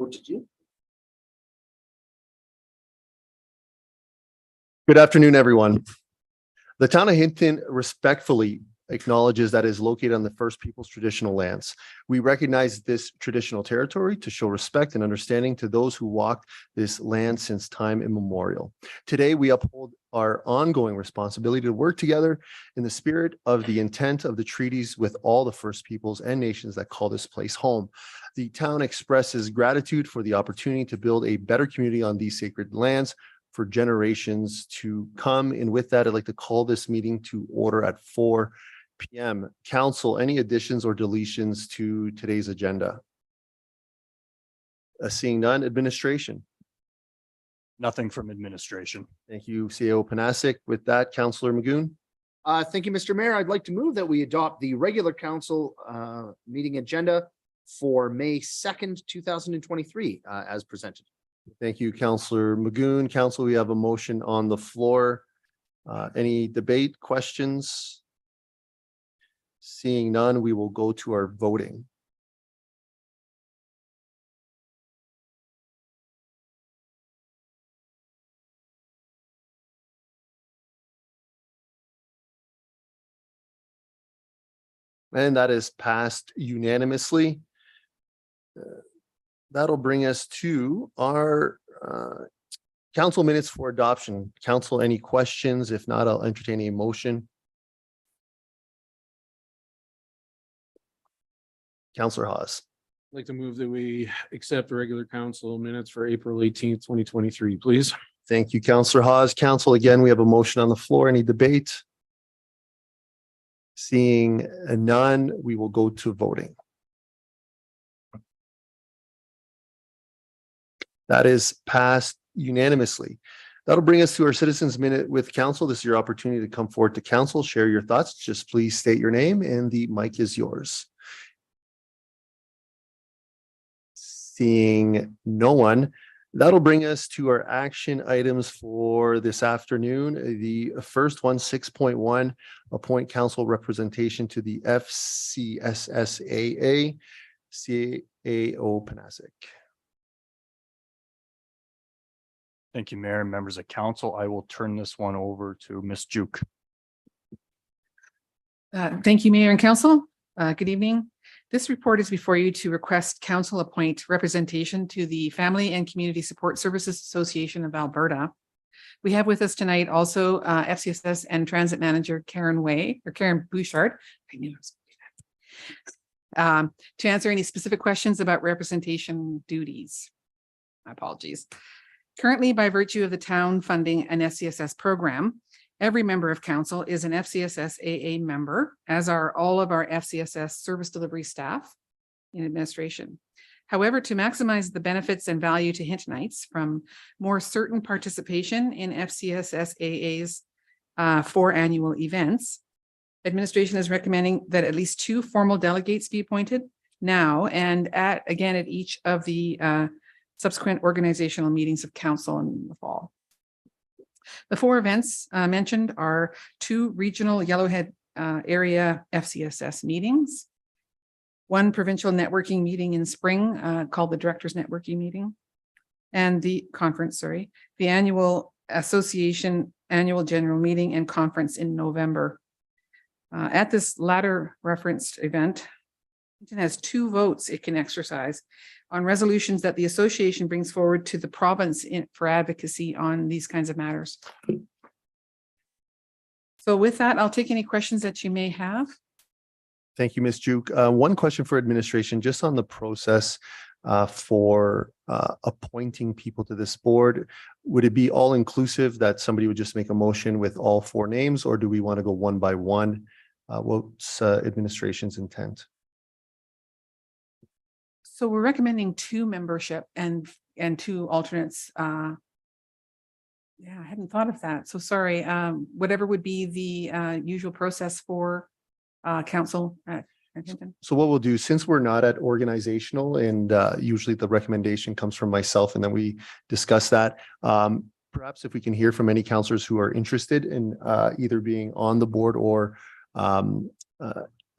Good afternoon, everyone. The town of Hinton respectfully acknowledges that it is located on the First Peoples traditional lands. We recognize this traditional territory to show respect and understanding to those who walked this land since time immemorial. Today, we uphold our ongoing responsibility to work together in the spirit of the intent of the treaties with all the First Peoples and nations that call this place home. The town expresses gratitude for the opportunity to build a better community on these sacred lands for generations to come. And with that, I'd like to call this meeting to order at 4 p.m. Council, any additions or deletions to today's agenda? Seeing none, administration. Nothing from administration. Thank you, CAO Panasic. With that, Councillor Magoon. Thank you, Mr. Mayor. I'd like to move that we adopt the regular council meeting agenda for May 2nd, 2023, as presented. Thank you, Councillor Magoon. Council, we have a motion on the floor. Any debate, questions? Seeing none, we will go to our voting. And that is passed unanimously. That'll bring us to our council minutes for adoption. Council, any questions? If not, I'll entertain a motion. Councillor Haas. I'd like to move that we accept the regular council minutes for April 18th, 2023, please. Thank you, Councillor Haas. Council, again, we have a motion on the floor. Any debate? Seeing none, we will go to voting. That is passed unanimously. That'll bring us to our citizens minute with council. This is your opportunity to come forward to council, share your thoughts. Just please state your name and the mic is yours. Seeing no one, that'll bring us to our action items for this afternoon. The first one, 6.1, appoint council representation to the FCSSAA, CAO Panasic. Thank you, Mayor and members of council. I will turn this one over to Ms. Juke. Thank you, Mayor and Council. Good evening. This report is before you to request council appoint representation to the Family and Community Support Services Association of Alberta. We have with us tonight also FCSS and Transit Manager Karen Bouchard. I knew I was going to do that. To answer any specific questions about representation duties. My apologies. Currently, by virtue of the town funding an FCSS program, every member of council is an FCSSAA member, as are all of our FCSS service delivery staff in administration. However, to maximize the benefits and value to Hintonites from more certain participation in FCSSAA's 4 annual events, administration is recommending that at least 2 formal delegates be appointed now and again at each of the subsequent organizational meetings of council in the fall. The 4 events mentioned are 2 regional Yellowhead area FCSS meetings, 1 provincial networking meeting in spring called the Directors Networking Meeting, and the conference, the annual association annual general meeting and conference in November. At this latter referenced event, it has 2 votes it can exercise on resolutions that the association brings forward to the province for advocacy on these kinds of matters. So with that, I'll take any questions that you may have. Thank you, Ms. Juke. One question for administration, just on the process for appointing people to this board. Would it be all inclusive that somebody would just make a motion with all 4 names, or do we want to go one by one? What's administration's intent? So we're recommending 2 membership and 2 alternates. Yeah, I hadn't thought of that. So sorry. Whatever would be the usual process for council at Hinton. So what we'll do, since we're not at organizational and usually the recommendation comes from myself and then we discuss that, perhaps if we can hear from any councillors who are interested in either being on the board or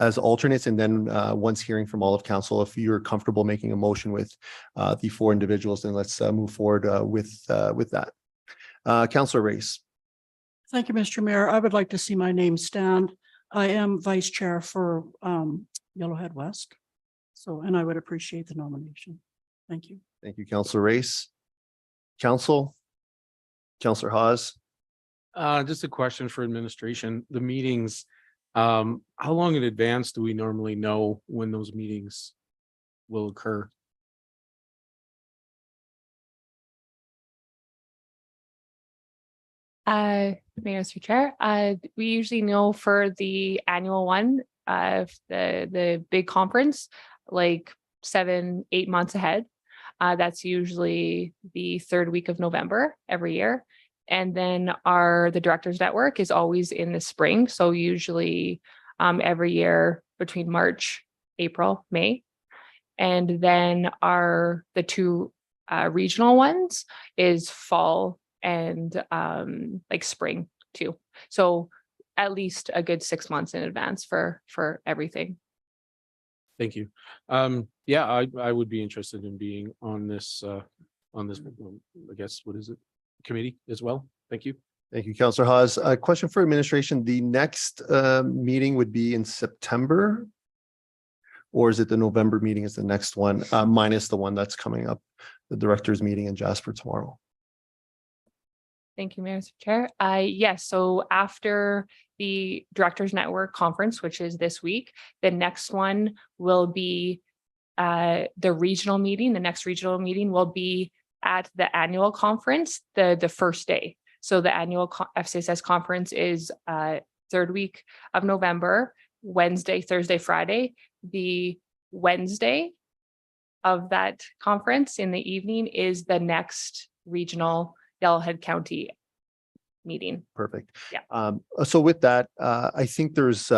as alternates, and then once hearing from all of council, if you're comfortable making a motion with the 4 individuals, then let's move forward with that. Councillor Race. Thank you, Mr. Mayor. I would like to see my name stand. I am vice chair for Yellowhead West. So, and I would appreciate the nomination. Thank you. Thank you, Councillor Race. Councillor Hawes. Just a question for administration. The meetings, how long in advance do we normally know when those meetings will occur? Mayor, Mr. Chair, we usually know for the annual one, the big conference, like 7-8 months ahead. That's usually the 3rd week of November every year. And then the Directors Network is always in the spring. So usually every year between March, April, May. And then the 2 regional ones is fall and like spring too. So at least a good 6 months in advance for everything. Thank you. Yeah, I would be interested in being on this, I guess, what is it? Committee as well. Thank you. Thank you, Councillor Hawes. A question for administration. The next meeting would be in September, or is it the November meeting is the next one, minus the one that's coming up, the directors meeting in Jasper tomorrow? Thank you, Mayor, Mr. Chair. Yes, so after the Directors Network Conference, which is this week, the next one will be the regional meeting. The next regional meeting will be at the annual conference, the first day. So the annual FCSS conference is 3rd week of November, Wednesday, Thursday, Friday. The Wednesday of that conference in the evening is the next regional Yellowhead County meeting. Perfect. Yeah. So with that, I think there's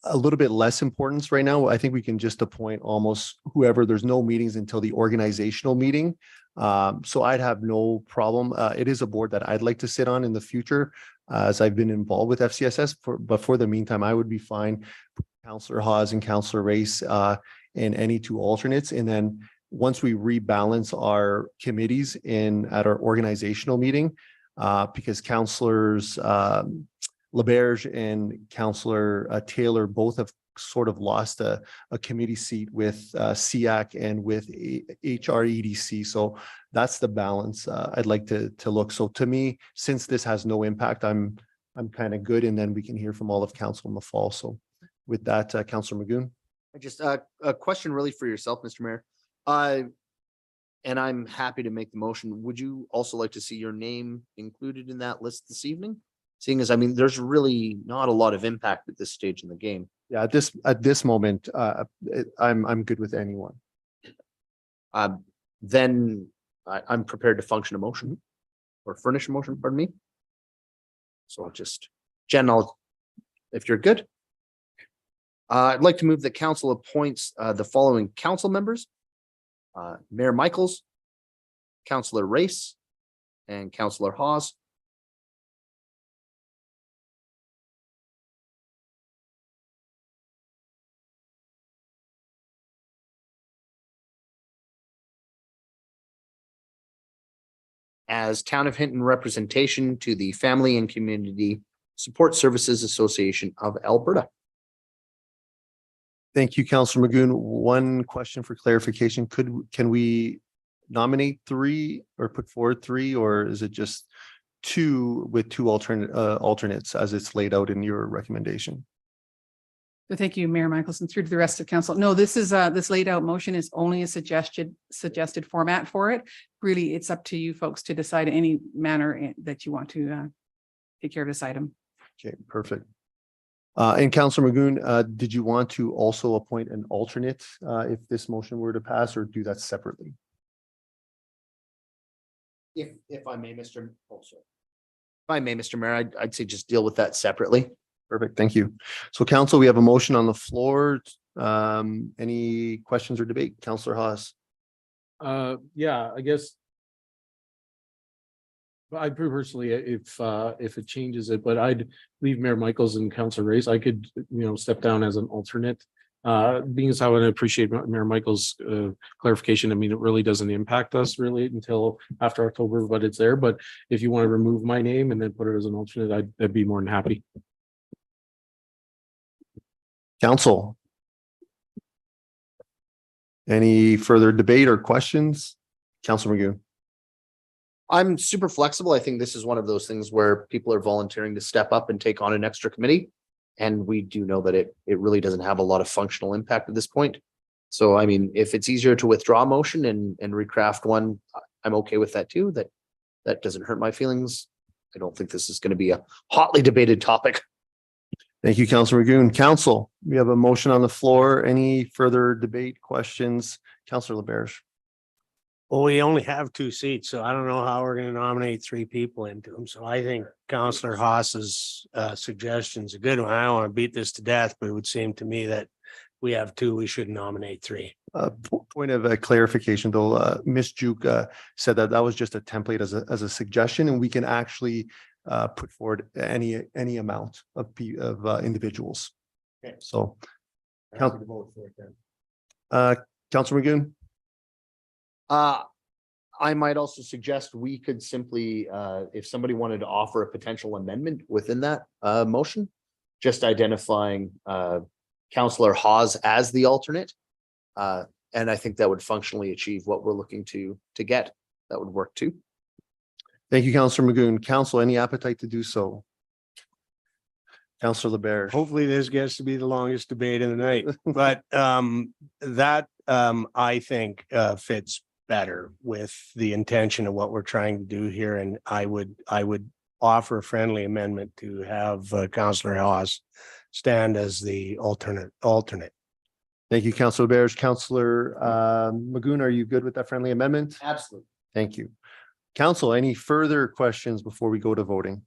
a little bit less importance right now. I think we can just appoint almost whoever. There's no meetings until the organizational meeting. So I'd have no problem. It is a board that I'd like to sit on in the future, as I've been involved with FCSS. But for the meantime, I would be fine. Councillor Hawes and Councillor Race and any 2 alternates. And then once we rebalance our committees at our organizational meeting, because Councillors LaBerge and Councillor Taylor both have sort of lost a committee seat with SEAC and with HREDC. So that's the balance I'd like to look. So to me, since this has no impact, I'm kind of good. And then we can hear from all of council in the fall. So with that, Councillor Magoon. Just a question really for yourself, Mr. Mayor. And I'm happy to make the motion. Would you also like to see your name included in that list this evening? Seeing as, I mean, there's really not a lot of impact at this stage in the game. Yeah, at this moment, I'm good with anyone. Then I'm prepared to function a motion or furnish a motion, pardon me. So I'll just, Jen, if you're good. I'd like to move that council appoints the following council members. Mayor Michaels, Councillor Race, and Councillor Hawes. As Town of Hinton representation to the Family and Community Support Services Association of Alberta. Thank you, Councillor Magoon. One question for clarification. Can we nominate 3 or put forward 3, or is it just 2 with 2 alternates as it's laid out in your recommendation? So thank you, Mayor Michelson, through to the rest of council. No, this is this laid out motion is only a suggested format for it. Really, it's up to you folks to decide any manner that you want to take care of this item. Okay, perfect. And Councillor Magoon, did you want to also appoint an alternate if this motion were to pass, or do that separately? If I may, Mr. Mayor, I'd say just deal with that separately. Perfect, thank you. So council, we have a motion on the floor. Any questions or debate? Councillor Hawes. Yeah, I guess I personally, if it changes it, but I'd leave Mayor Michaels and Councilor Race. I could, step down as an alternate. Being as I would appreciate Mayor Michaels' clarification. I mean, it really doesn't impact us really until after October, but it's there. But if you want to remove my name and then put it as an alternate, I'd be more than happy. Council. Any further debate or questions? Councilor Magoon. I'm super flexible. I think this is one of those things where people are volunteering to step up and take on an extra committee. And we do know that it really doesn't have a lot of functional impact at this point. So, I mean, if it's easier to withdraw a motion and recraft one, I'm okay with that too. That doesn't hurt my feelings. I don't think this is going to be a hotly debated topic. Thank you, Councilor Magoon. Council, we have a motion on the floor. Any further debate, questions? Councilor LaBerge. Well, we only have 2 seats, so I don't know how we're gonna nominate 3 people into them. So I think Councillor Haas's suggestion is a good one. I don't want to beat this to death, but it would seem to me that we have 2, we should nominate 3. Point of clarification, though, Ms. Juke said that was just a template as a suggestion, and we can actually put forward any amount of individuals. Okay. So, Councillor Magoon. I might also suggest we could simply, if somebody wanted to offer a potential amendment within that motion, just identifying Councillor Hawes as the alternate. And I think that would functionally achieve what we're looking to get. That would work too. Thank you, Councilor Magoon. Council, any appetite to do so? Councilor LaBerge. Hopefully this gets to be the longest debate of the night, but that I think fits better with the intention of what we're trying to do here. And I would offer a friendly amendment to have Councillor Hawes stand as the alternate. Thank you, Councilor LaBerge. Councilor Magoon, are you good with that friendly amendment? Absolutely. Thank you. Council, any further questions before we go to voting?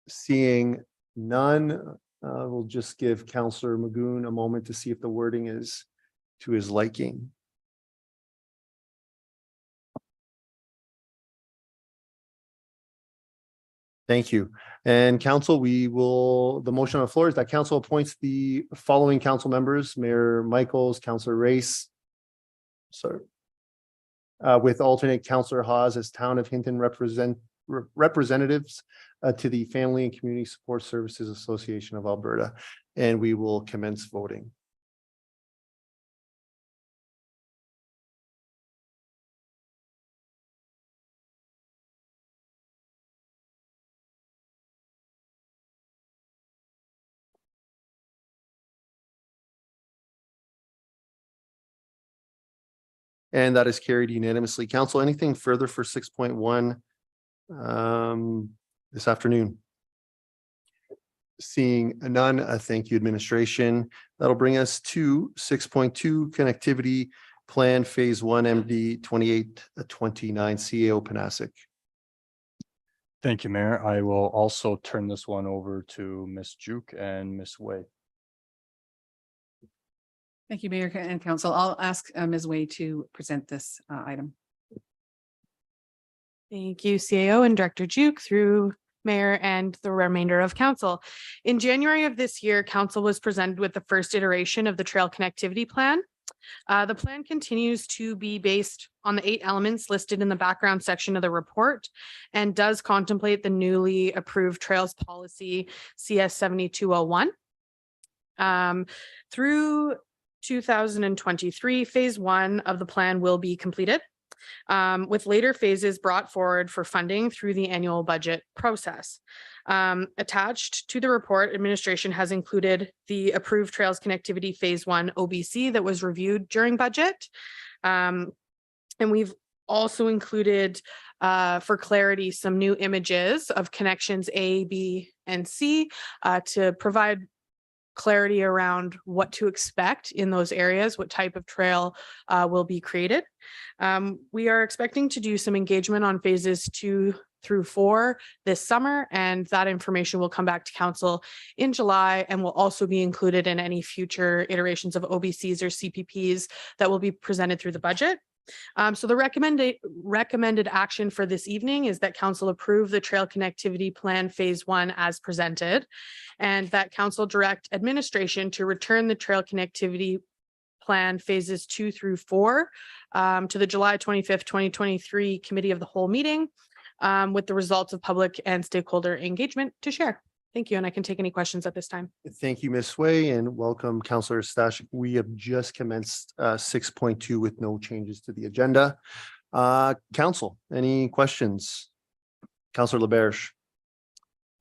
Seeing none, we'll just give Councilor Magoon a moment to see if the wording is to his liking. Thank you. And council, the motion on the floor is that council appoints the following council members: Mayor Michaels, Councilor Race. Sorry. With alternate Councilor Hawes as Town of Hinton representatives to the Family and Community Support Services Association of Alberta. And we will commence voting. And that is carried unanimously. Council, anything further for 6.1 this afternoon? Seeing none, thank you, administration. That'll bring us to 6.2 connectivity plan phase 1 MD 2829 CAO Panasik. Thank you, Mayor. I will also turn this one over to Ms. Juke and Ms. Wei. Thank you, Mayor and Council. I'll ask Ms. Wei to present this item. Thank you, CAO and Director Juke through Mayor and the remainder of Council. In January of this year, Council was presented with the first iteration of the Trail Connectivity Plan. The plan continues to be based on the 8 elements listed in the background section of the report and does contemplate the newly approved Trails Policy CS 7201. Through 2023, phase 1 of the plan will be completed, with later phases brought forward for funding through the annual budget process. Attached to the report, administration has included the approved Trails Connectivity Phase 1 OBC that was reviewed during budget. And we've also included, for clarity, some new images of connections A, B, and C to provide clarity around what to expect in those areas, what type of trail will be created. We are expecting to do some engagement on phases 2 through 4 this summer, and that information will come back to council in July and will also be included in any future iterations of OBCs or CPPs that will be presented through the budget. So the recommended action for this evening is that council approve the trail connectivity plan phase 1 as presented, and that council direct administration to return the trail connectivity plan phases 2 through 4 to the July 25th, 2023 committee of the whole meeting with the results of public and stakeholder engagement to share. Thank you. And I can take any questions at this time. Thank you, Ms. Sway, and welcome, Councillor Stash. We have just commenced 6.2 with no changes to the agenda. Council, any questions? Councillor LaBerge.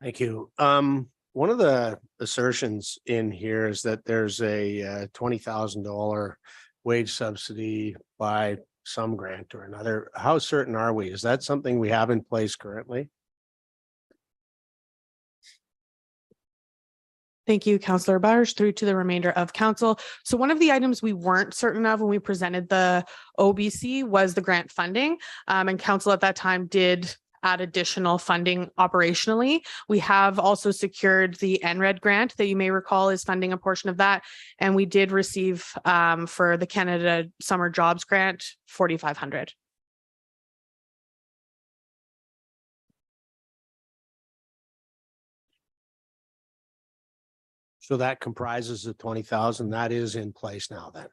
Thank you. One of the assertions in here is that there's a $20,000 wage subsidy by some grant or another. How certain are we? Is that something we have in place currently? Thank you, Councillor Barge, through to the remainder of council. So one of the items we weren't certain of when we presented the OBC was the grant funding. And council at that time did add additional funding operationally. We have also secured the NRED grant that you may recall is funding a portion of that. And we did receive for the Canada Summer Jobs Grant, $4,500. So that comprises the 20,000 that is in place now then.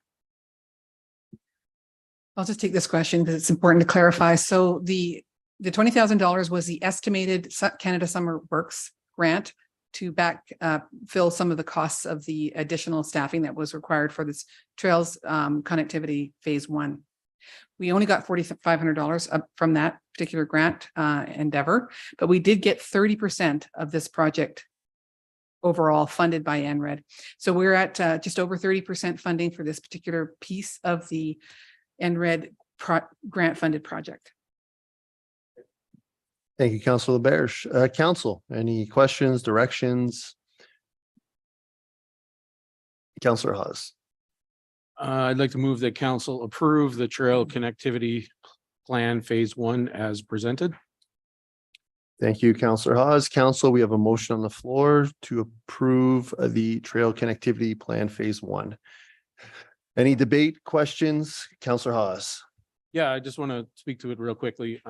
I'll just take this question because it's important to clarify. So the $20,000 was the estimated Canada Summer Works grant to fill some of the costs of the additional staffing that was required for this trails connectivity phase 1. We only got $4,500 from that particular grant endeavor, but we did get 30% of this project overall funded by NRED. So we're at just over 30% funding for this particular piece of the NRED grant funded project. Thank you, Councillor LaBerge. Council, any questions, directions? Councillor Hawes. I'd like to move that council approve the trail connectivity plan phase 1 as presented. Thank you, Councillor Hawes. Council, we have a motion on the floor to approve the trail connectivity plan phase 1. Any debate, questions? Councillor Hawes. Yeah, I just want to speak to it real quickly.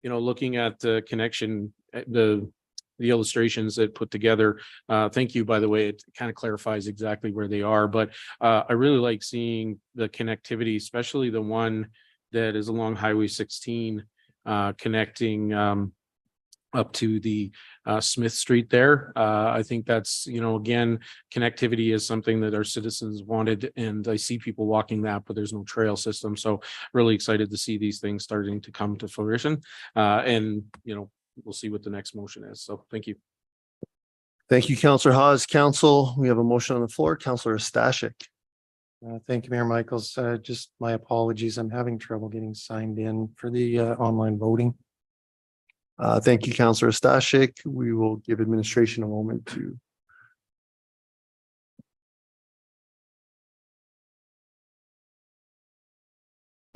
Looking at the connection, the illustrations that put together. Thank you, by the way, it kind of clarifies exactly where they are, but I really like seeing the connectivity, especially the one that is along Highway 16, connecting up to the Smith Street there. I think that's, again, connectivity is something that our citizens wanted, and I see people walking that, but there's no trail system. So really excited to see these things starting to come to fruition. And we'll see what the next motion is. So thank you. Thank you, Councillor Hawes. Council, we have a motion on the floor. Councillor Stashik. Thank you, Mayor Michaels. Just my apologies. I'm having trouble getting signed in for the online voting. Thank you, Councillor Stashik. We will give administration a moment to.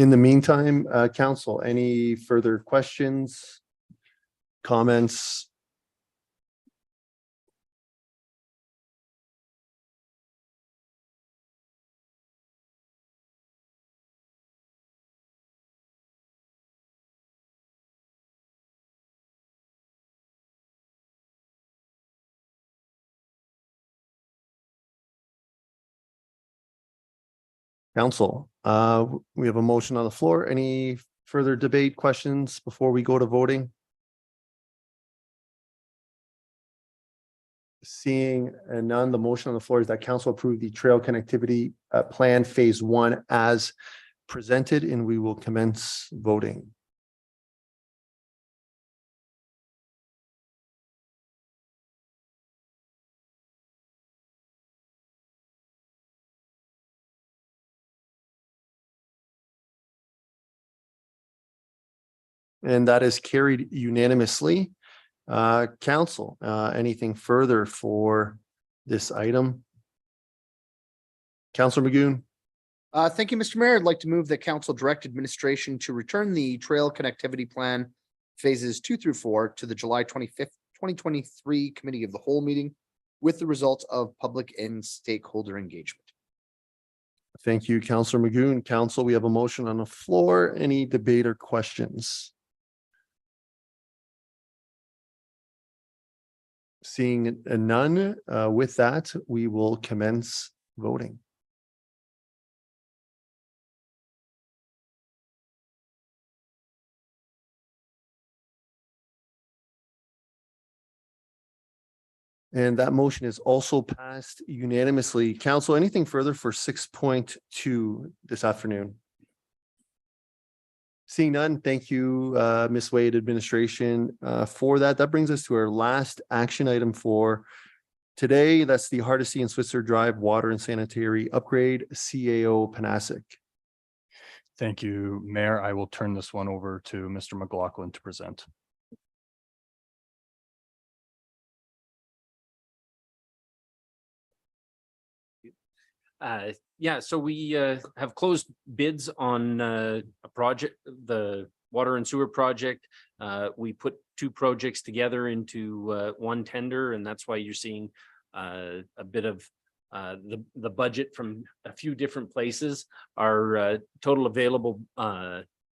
In the meantime, council, any further questions, comments? Council, we have a motion on the floor. Any further debate, questions before we go to voting? Seeing none, the motion on the floor is that council approve the trail connectivity plan phase 1 as presented, and we will commence voting. And that is carried unanimously. Council, anything further for this item? Councillor Magoon. Thank you, Mr. Mayor. I'd like to move that council direct administration to return the trail connectivity plan phases 2 through 4 to the July 25th, 2023 committee of the whole meeting with the results of public and stakeholder engagement. Thank you, Councillor Magoon. Council, we have a motion on the floor. Any debate or questions? Seeing none, with that, we will commence voting. And that motion is also passed unanimously. Council, anything further for 6.2 this afternoon? Seeing none, thank you, Ms. Wade, administration, for that. That brings us to our last action item for today. That's the Hardisty and Switzer Drive Water and Sanitary Upgrade, CAO Panasic. Thank you, Mayor. I will turn this one over to Mr. McLaughlin to present. Yeah, so we have closed bids on a project, the water and sewer project. We put two projects together into one tender, and that's why you're seeing a bit of the budget from a few different places. Our total available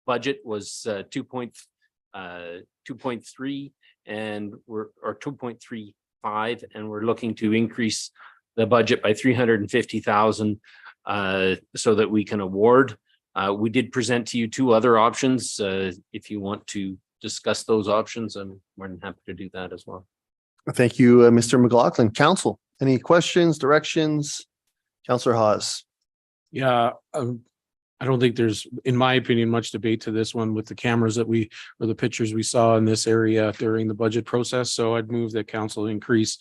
budget was 2.3 and we're or 2.35, and we're looking to increase the budget by 350,000 so that we can award. We did present to you two other options. If you want to discuss those options, I'm more than happy to do that as well. Thank you, Mr. McLaughlin. Council, any questions, directions? Councillor Hawes. Yeah, I don't think there's, in my opinion, much debate to this one with the cameras that we, or the pictures we saw in this area during the budget process. So I'd move that council increase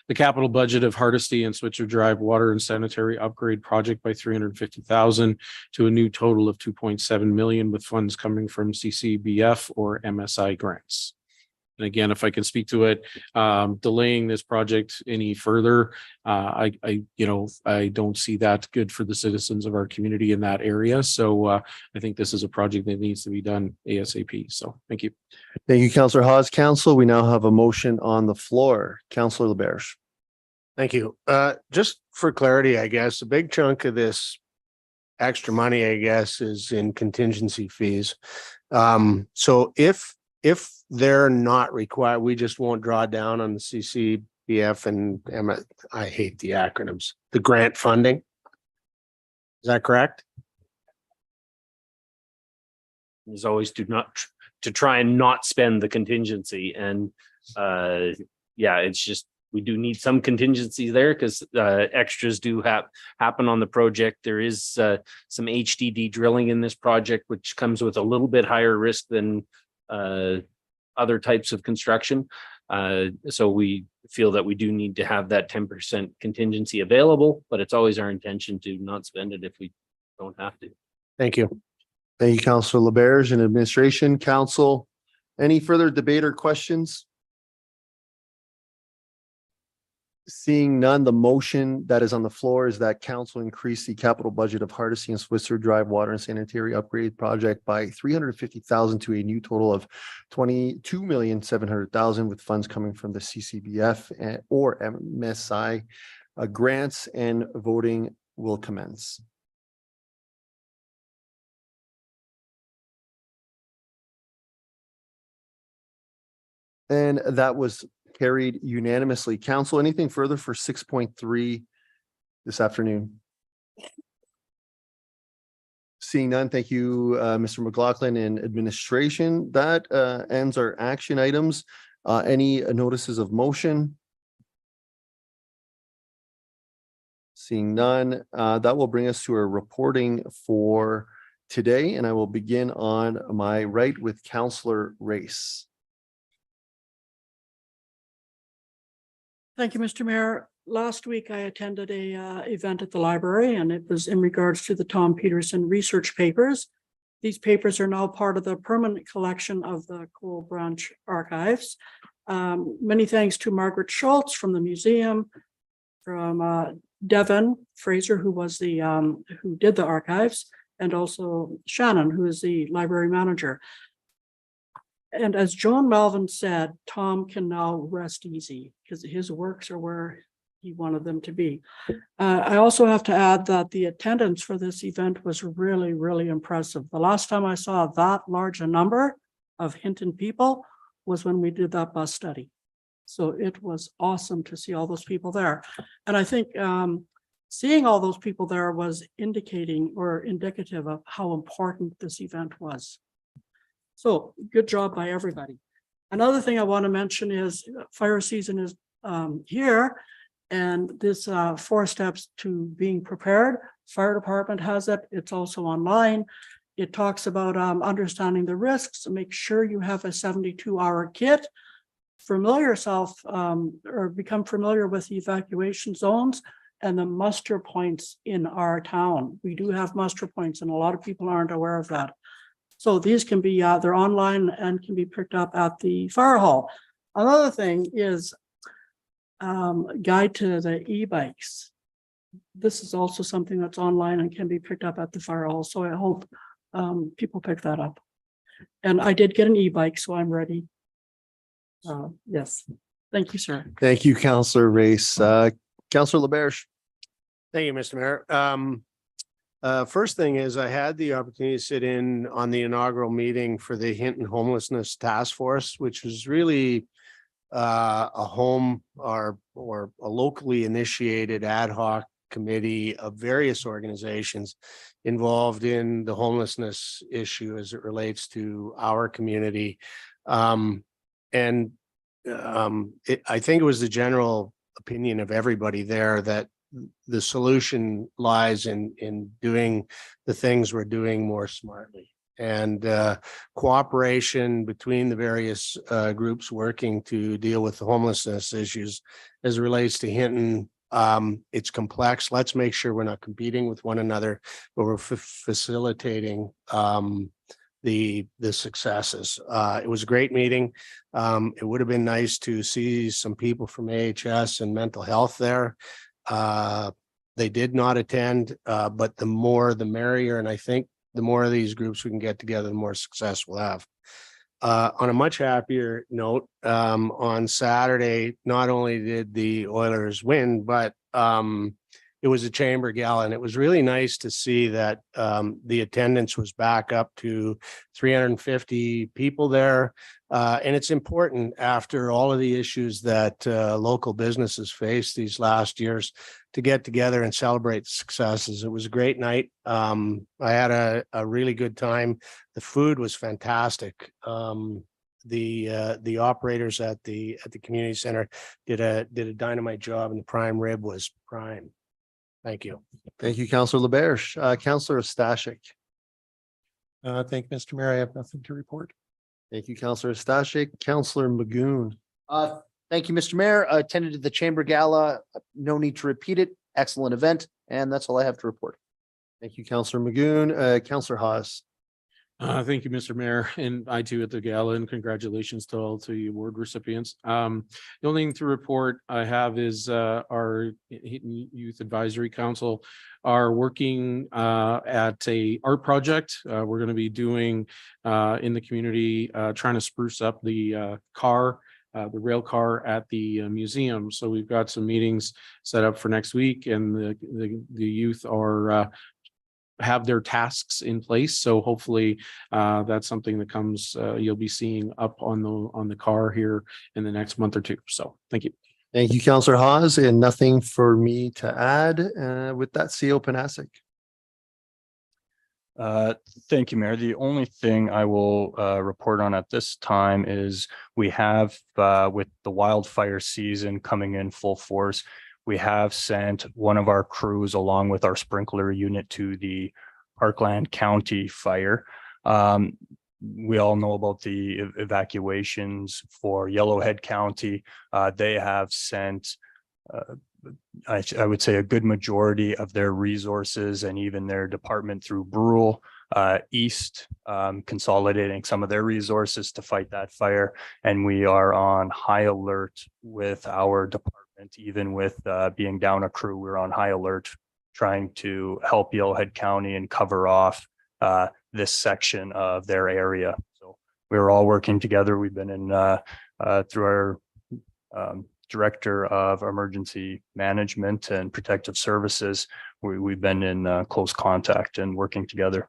the capital budget of Hardisty and Switzer Drive Water and Sanitary Upgrade Project by 350,000 to a new total of 2.7 million, with funds coming from CCBF or MSI grants. And again, if I can speak to it, delaying this project any further, I don't see that good for the citizens of our community in that area. So I think this is a project that needs to be done ASAP. So thank you. Thank you, Councillor Hawes. Council, we now have a motion on the floor. Councillor LaBerge. Thank you. Just for clarity, I guess, a big chunk of this extra money, I guess, is in contingency fees. So if they're not required, we just won't draw down on the CCBF and I hate the acronyms, the grant funding. Is that correct? Is always to try and not spend the contingency, and yeah, it's just we do need some contingency there because extras do happen on the project. There is some HDD drilling in this project, which comes with a little bit higher risk than other types of construction. So we feel that we do need to have that 10% contingency available, but it's always our intention to not spend it if we don't have to. Thank you. Thank you, Councillor LaBerge and administration. Council, any further debate or questions? Seeing none, the motion that is on the floor is that council increase the capital budget of Hardisty and Switzer Drive Water and Sanitary Upgrade Project by 350,000 to a new total of 22,700,000, with funds coming from the CCBF or MSI grants, and voting will commence. And that was carried unanimously. Council, anything further for 6.3 this afternoon? Seeing none, thank you, Mr. McLaughlin and administration. That ends our action items. Any notices of motion? Seeing none, that will bring us to our reporting for today, and I will begin on my right with Councillor Race. Thank you, Mr. Mayor. Last week, I attended a event at the library, and it was in regards to the Tom Peterson research papers. These papers are now part of the permanent collection of the Cole Branch Archives. Many thanks to Margaret Schultz from the museum, from Devin Fraser, who was the who did the archives, and also Shannon, who is the library manager. And as John Melvin said, Tom can now rest easy because his works are where he wanted them to be. I also have to add that the attendance for this event was really, really impressive. The last time I saw that large a number of Hinton people was when we did that bus study. So it was awesome to see all those people there. And I think seeing all those people there was indicating or indicative of how important this event was. So good job by everybody. Another thing I want to mention is fire season is here. And this 4 steps to being prepared. Fire department has it. It's also online. It talks about understanding the risks. Make sure you have a 72-hour kit. Familiar yourself or become familiar with the evacuation zones and the muster points in our town. We do have muster points and a lot of people aren't aware of that. So these can be, they're online and can be picked up at the fire hall. Another thing is guide to the e-bikes. This is also something that's online and can be picked up at the fire hall. So I hope people pick that up. And I did get an e-bike, so I'm ready. Yes, thank you, sir. Thank you, Councillor Race. Councillor LaBerge. Thank you, Mr. Mayor. First thing is I had the opportunity to sit in on the inaugural meeting for the Hinton Homelessness Task Force, which was really a home or a locally initiated ad hoc committee of various organizations involved in the homelessness issue as it relates to our community. I think it was the general opinion of everybody there that the solution lies in doing the things we're doing more smartly. And cooperation between the various groups working to deal with the homelessness issues as it relates to Hinton. It's complex. Let's make sure we're not competing with one another, but we're facilitating the successes. It was a great meeting. It would have been nice to see some people from AHS and mental health there. They did not attend, but the more the merrier. And I think the more of these groups we can get together, the more success we'll have. On a much happier note, on Saturday, not only did the Oilers win, but it was a chamber gala, and it was really nice to see that the attendance was back up to 350 people there. And it's important after all of the issues that local businesses faced these last years to get together and celebrate the successes. It was a great night. I had a really good time. The food was fantastic. The operators at the community center did a dynamite job, and the prime rib was prime. Thank you. Thank you, Councillor LaBerge. Councillor Stashik. Thank you, Mr. Mayor. I have nothing to report. Thank you, Councillor Stashik. Councillor Magoon. Thank you, Mr. Mayor. I attended the Chamber Gala. No need to repeat it. Excellent event. And that's all I have to report. Thank you, Councillor Magoon. Councillor Haas. Thank you, Mr. Mayor, and I too at the gala, and congratulations to all the award recipients. The only thing to report I have is our Hinton Youth Advisory Council are working at a art project. We're going to be doing in the community, trying to spruce up the rail car at the museum. So we've got some meetings set up for next week, and the youth are have their tasks in place. So hopefully that's something that comes, you'll be seeing up on the car here in the next month or two. So thank you. Thank you, Councillor Haas, and nothing for me to add. With that, CO Panasic. Thank you, Mayor. The only thing I will report on at this time is we have, with the wildfire season coming in full force, we have sent one of our crews along with our sprinkler unit to the Parkland County fire. We all know about the evacuations for Yellowhead County. They have sent, I would say, a good majority of their resources and even their department through Brule East, consolidating some of their resources to fight that fire. And we are on high alert with our department. Even with being down a crew, we're on high alert trying to help Yellowhead County and cover off this section of their area. So we're all working together. We've been in through our Director of Emergency Management and Protective Services. We've been in close contact and working together.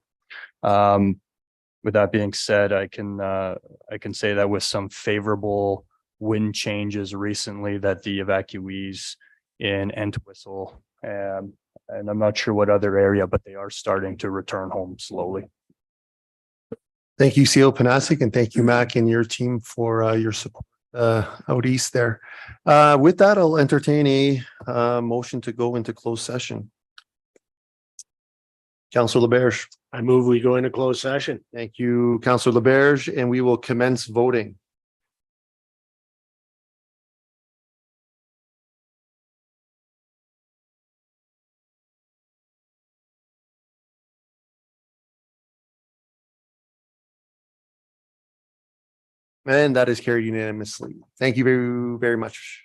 With that being said, I can say that with some favorable wind changes recently, that the evacuees in Entwistle and I'm not sure what other area, but they are starting to return home slowly. Thank you, CO Panasic, and thank you, Mac, and your team for your support out east there. With that, I'll entertain a motion to go into closed session. Councillor LeBerge. I move we go into closed session. Thank you, Councillor LeBerge, and we will commence voting. And that is carried unanimously. Thank you very, very much.